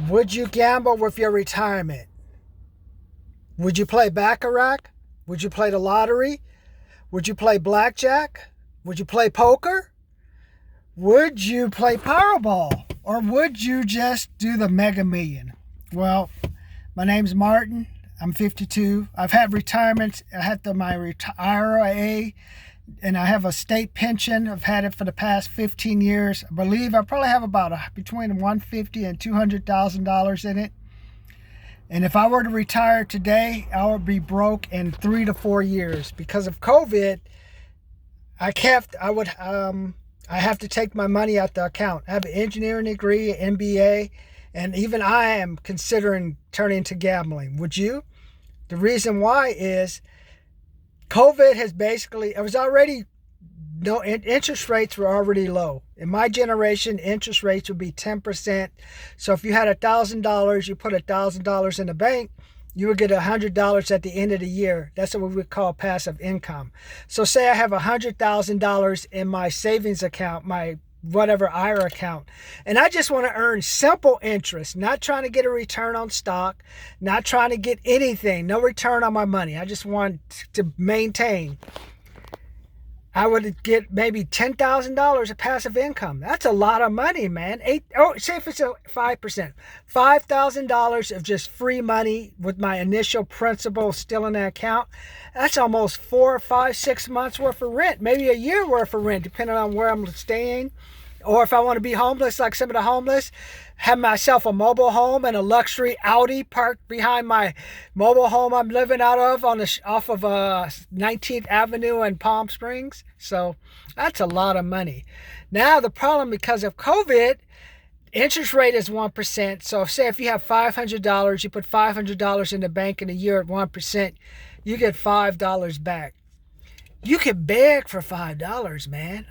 Would you gamble with your retirement? Would you play baccarat? Would you play the lottery? Would you play blackjack? Would you play poker? Would you play Powerball? Or would you just do the Mega Million? Well, my name's Martin. I'm 52. I've had retirement. I had my IRA, and I have a state pension. I've had it for the past 15 years. I believe I probably have about between $150,000 and $200,000 in it. And if I were to retire today, I would be broke in 3 to 4 years because of COVID. I have to take my money out the account. I have an engineering degree, an MBA, and even I am considering turning to gambling. Would you? The reason why is COVID has basically, it was already, no, interest rates were already low. In my generation, interest rates would be 10%. So if you had $1,000, you put $1,000 in the bank, you would get $100 at the end of the year. That's what we would call passive income. So say I have $100,000 in my savings account, my whatever IRA account, and I just want to earn simple interest, not trying to get a return on stock, not trying to get anything, no return on my money. I just want to maintain. I would get maybe $10,000 of passive income. That's a lot of money, man. Say if it's a 5%, $5,000 of just free money with my initial principal still in the account. That's almost 4, 5, 6 months worth of rent, maybe a year worth of rent, depending on where I'm staying. Or if I want to be homeless, like some of the homeless, have myself a mobile home and a luxury Audi parked behind my mobile home I'm living out of off of 19th Avenue in Palm Springs. So that's a lot of money. Now the problem, because of COVID, interest rate is 1%. So say if you have $500, you put $500 in the bank in a year at 1%, you get $5 back. You could beg for $5, man.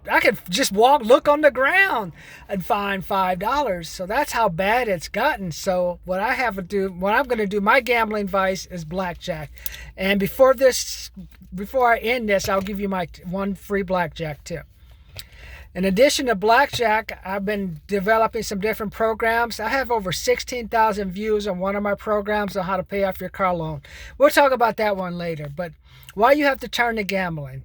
I could just look on the ground and find $5. So that's how bad it's gotten. So what I'm going to do, my gambling vice is blackjack. And before I end this, I'll give you my one free blackjack tip. In addition to blackjack, I've been developing some different programs. I have over 16,000 views on one of my programs on how to pay off your car loan. We'll talk about that one later. But why you have to turn to gambling?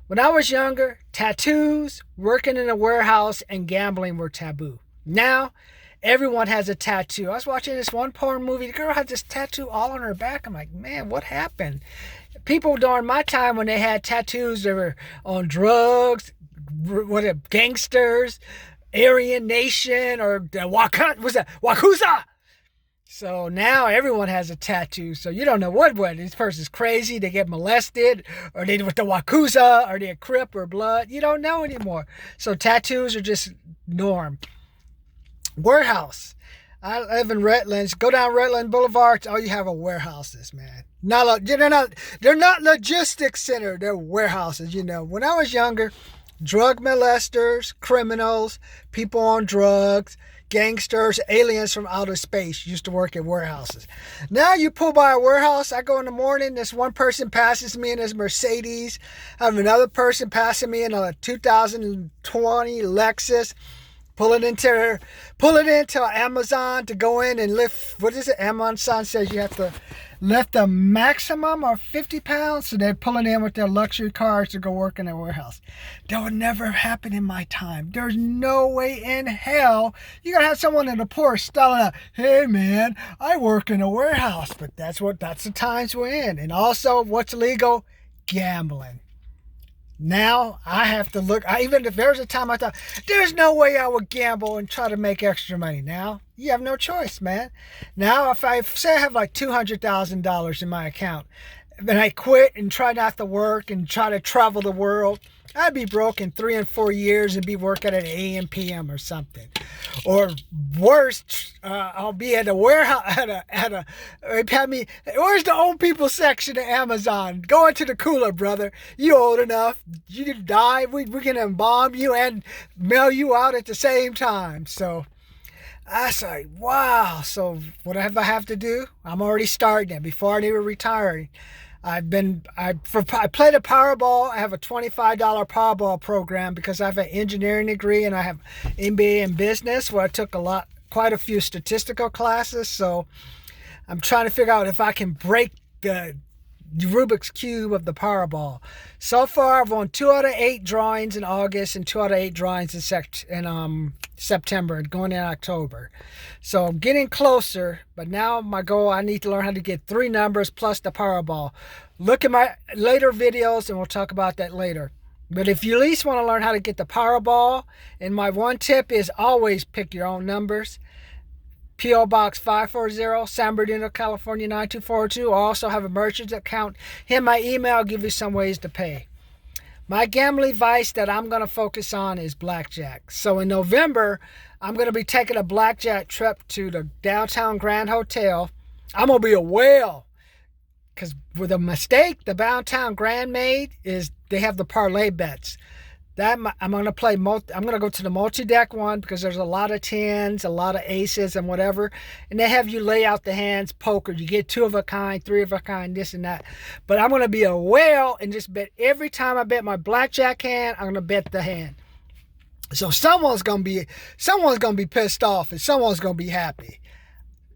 When I was younger, tattoos, working in a warehouse, and gambling were taboo. Now, everyone has a tattoo. I was watching this one porn movie. The girl had this tattoo all on her back. I'm like, man, what happened? People during my time when they had tattoos, they were on drugs, gangsters, Aryan Nation, or Wakuza. So now everyone has a tattoo. So you don't know what this person's crazy. They get molested, or they with the Wakuza, or they're Crip or Blood. You don't know anymore. So tattoos are just norm. Warehouse. I live in Redlands. Go down Redland Boulevard. All you have are warehouses, man. They're not logistics center. They're warehouses. You know, when I was younger, drug molesters, criminals, people on drugs, gangsters, aliens from outer space used to work at warehouses. Now you pull by a warehouse, I go in the morning, this one person passes me in his Mercedes. I have another person passing me in a 2020 Lexus. Pull it into Amazon to go in and lift, what is it? Amazon says you have to lift a maximum of 50 pounds. So they're pulling in with their luxury cars to go work in their warehouse. That would never happen in my time. There's no way in hell you're going to have someone in the Porsche telling out, hey man, I work in a warehouse. But that's the times we're in. And also, what's legal? Gambling. Now I have to look. Even if there's a time I thought, there's no way I would gamble and try to make extra money. Now you have no choice, man. Now if I say I have like $200,000 in my account, and I quit and try not to work and try to travel the world, I'd be broke in 3 and 4 years and be working at AM PM or something. Or worse, I'll be at a warehouse where's the old people section of Amazon? Go into the cooler, brother. You old enough. You could die. We're going to embalm you and mail you out at the same time. So I was like, wow. So whatever I have to do, I'm already starting it before I even retire. I played a Powerball. I have a $25 Powerball program because I have an engineering degree and I have MBA in business where I took quite a few statistical classes. So I'm trying to figure out if I can break the Rubik's Cube of the Powerball. So far, I've won 2 out of 8 drawings in August and 2 out of 8 drawings in September, going in October. So I'm getting closer, but now my goal, I need to learn how to get 3 numbers plus the Powerball. Look at my later videos and we'll talk about that later. But if you at least want to learn how to get the Powerball, and my one tip is always pick your own numbers. P.O. Box 540, San Bernardino, California 92402. I also have a merchant account. Hit my email, give you some ways to pay. My gambling advice that I'm going to focus on is blackjack. So in November, I'm going to be taking a blackjack trip to the downtown Grand Hotel. I'm going to be a whale. Because with a mistake the downtown Grand made is they have the parlay bets. I'm going to go to the multi-deck one because there's a lot of 10s, a lot of aces and whatever. And they have you lay out the hands, poker. You get 2 of a kind, 3 of a kind, this and that. But I'm going to be a whale and just bet every time I bet my blackjack hand, I'm going to bet the hand. So someone's going to be pissed off and someone's going to be happy.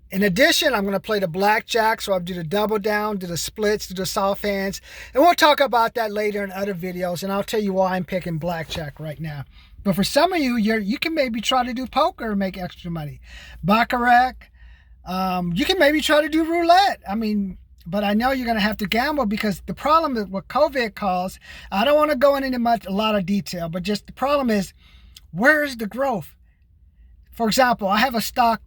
In addition, I'm going to play the blackjack, so I'll do the double down, do the splits, do the soft hands, and we'll talk about that later in other videos, and I'll tell you why I'm picking blackjack right now. But for some of you, you can maybe try to do poker and make extra money. Baccarat, you can maybe try to do roulette. But I know you're going to have to gamble because the problem is what COVID caused, I don't want to go into a lot of detail, but just the problem is, where is the growth? For example, I have a stock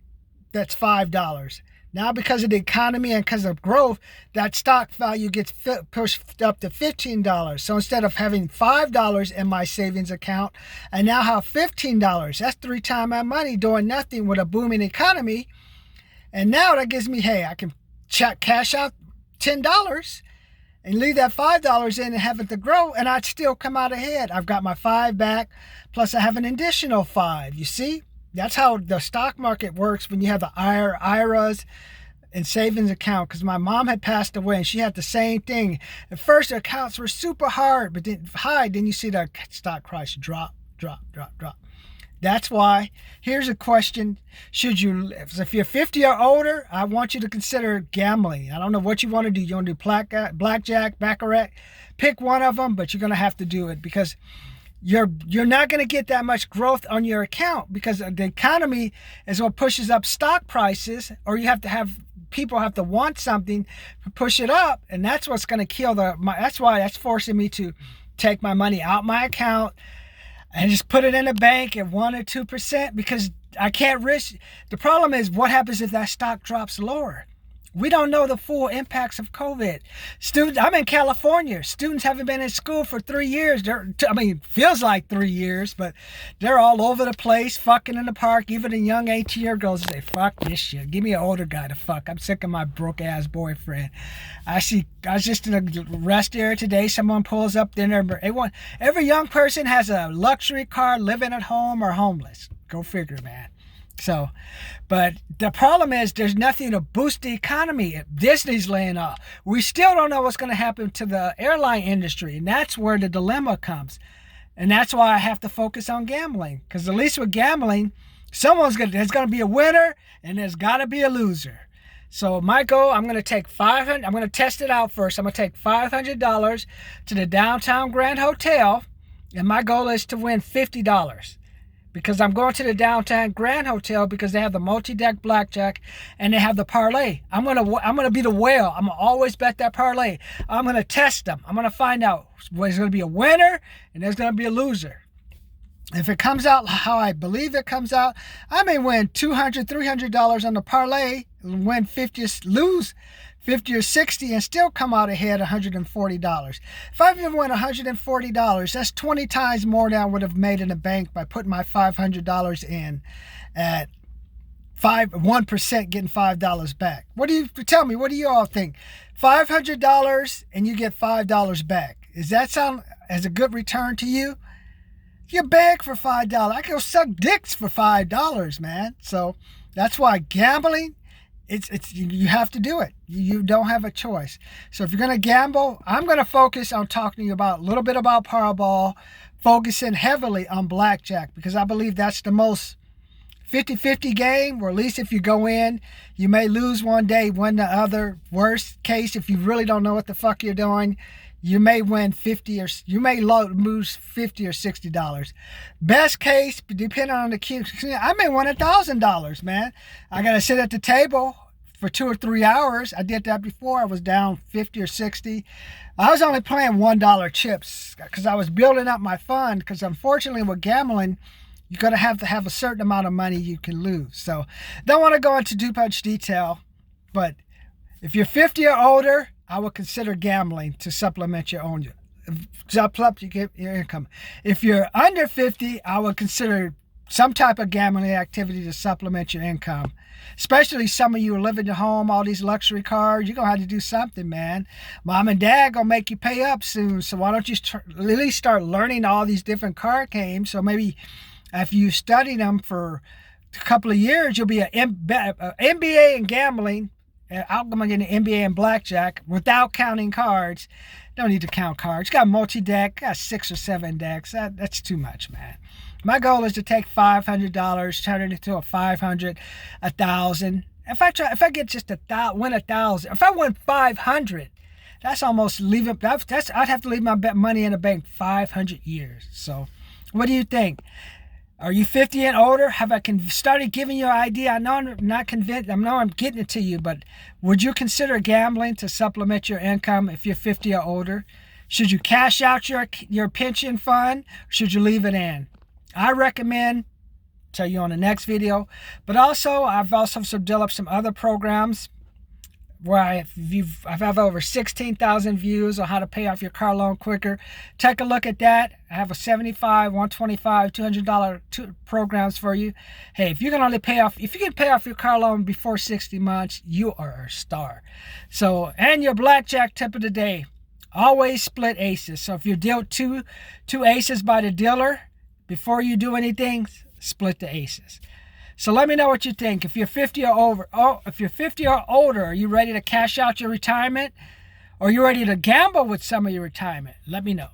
that's $5. Now, because of the economy and because of growth, that stock value gets pushed up to $15. So instead of having $5 in my savings account, I now have $15. That's 3 times my money doing nothing with a booming economy. And now that gives me, hey, I can cash out $10 and leave that $5 in and have it to grow, and I'd still come out ahead. I've got my 5 back, plus I have an additional 5. You see? That's how the stock market works when you have the IRAs and savings account. Because my mom had passed away and she had the same thing. At first, the accounts were super hard, but then you see the stock price drop. That's why. Here's a question. If you're 50 or older, I want you to consider gambling. I don't know what you want to do. You want to do blackjack, baccarat? Pick one of them, but you're going to have to do it because you're not going to get that much growth on your account because the economy is what pushes up stock prices, or you have to have people have to want something to push it up, and that's what's going to kill that's forcing me to take my money out my account and just put it in a bank at 1 or 2% because I can't risk. The problem is what happens if that stock drops lower. We don't know the full impacts of COVID. I'm in California. Students haven't been in school for 3 years. Feels like 3 years, but they're all over the place, fucking in the park. Even the young 18-year girls say, fuck this shit. Give me an older guy to fuck. I'm sick of my broke-ass boyfriend. I was just in a rest area today. Someone pulls up there. Every young person has a luxury car, living at home, or homeless. Go figure, man. So, but the problem is there's nothing to boost the economy. Disney's laying off. We still don't know what's going to happen to the airline industry, and that's where the dilemma comes. And that's why I have to focus on gambling, because at least with gambling, there's going to be a winner and there's got to be a loser. So my goal, I'm going to take $500. I'm going to test it out first. I'm going to take $500 to the downtown Grand Hotel, and my goal is to win $50. Because I'm going to the downtown Grand Hotel because they have the multi-deck blackjack and they have the parlay. I'm gonna be the whale. I'm gonna always bet that parlay. I'm gonna test them. I'm gonna find out there's gonna be a winner and there's gonna be a loser. If it comes out how I believe it comes out, I may win $200, $300 on the parlay, win 50, lose 50 or 60 and still come out ahead $140. If I even win $140, that's 20 times more than I would have made in the bank by putting my $500 in at 1% getting $5 back. Tell me, what do you all think? $500 and you get $5 back. Does that sound as a good return to you? You beg for $5. I can go suck dicks for $5, man. So that's why gambling it's you have to do it. You don't have a choice. So if you're going to gamble, I'm going to focus on talking to you about a little bit about Powerball, focusing heavily on blackjack, because I believe that's the most 50-50 game, or at least if you go in, you may lose one day, win the other. Worst case, if you really don't know what the fuck you're doing, you may win 50 or you may lose $50 or $60. Best case, depending on the cue, I may win $1,000, man. I gotta sit at the table for 2 or 3 hours. I did that before. I was down 50 or 60. I was only playing $1 chips because I was building up my fund. Because unfortunately, with gambling, you're going to have a certain amount of money you can lose. So don't want to go into too much detail, but if you're 50 or older, I would consider gambling to supplement your income. If you're under 50, I would consider some type of gambling activity to supplement your income. Especially some of you who live in your home, all these luxury cars, you're going to have to do something, man. Mom and dad going to make you pay up soon. So why don't you at least start learning all these different card games? So maybe after you study them for a couple of years, you'll be an MBA in gambling. I'm going to get an MBA in blackjack without counting cards. Don't need to count cards. Got multi-deck, got 6 or 7 decks. That's too much, man. My goal is to take $500, turn it into a 500, 1,000. If I get just win 1,000, if I win 500, that's almost leaving. I'd have to leave my money in the bank 500 years. So, what do you think? Are you 50 and older? Have I started giving you an idea? I know I'm not convinced. I know I'm getting it to you, but would you consider gambling to supplement your income if you're 50 or older? Should you cash out your pension fund? Or should you leave it in? I recommend, tell you on the next video, but also I've also developed some other programs where I've have over 16,000 views on how to pay off your car loan quicker. Take a look at that. I have a $75, $125, $200 programs for you. Hey, if you can pay off your car loan before 60 months, you are a star. So, and your blackjack tip of the day, always split aces. So if you deal two aces by the dealer, before you do anything, split the aces. So let me know what you think. If you're 50 or over, are you ready to cash out your retirement? Or are you ready to gamble with some of your retirement? Let me know.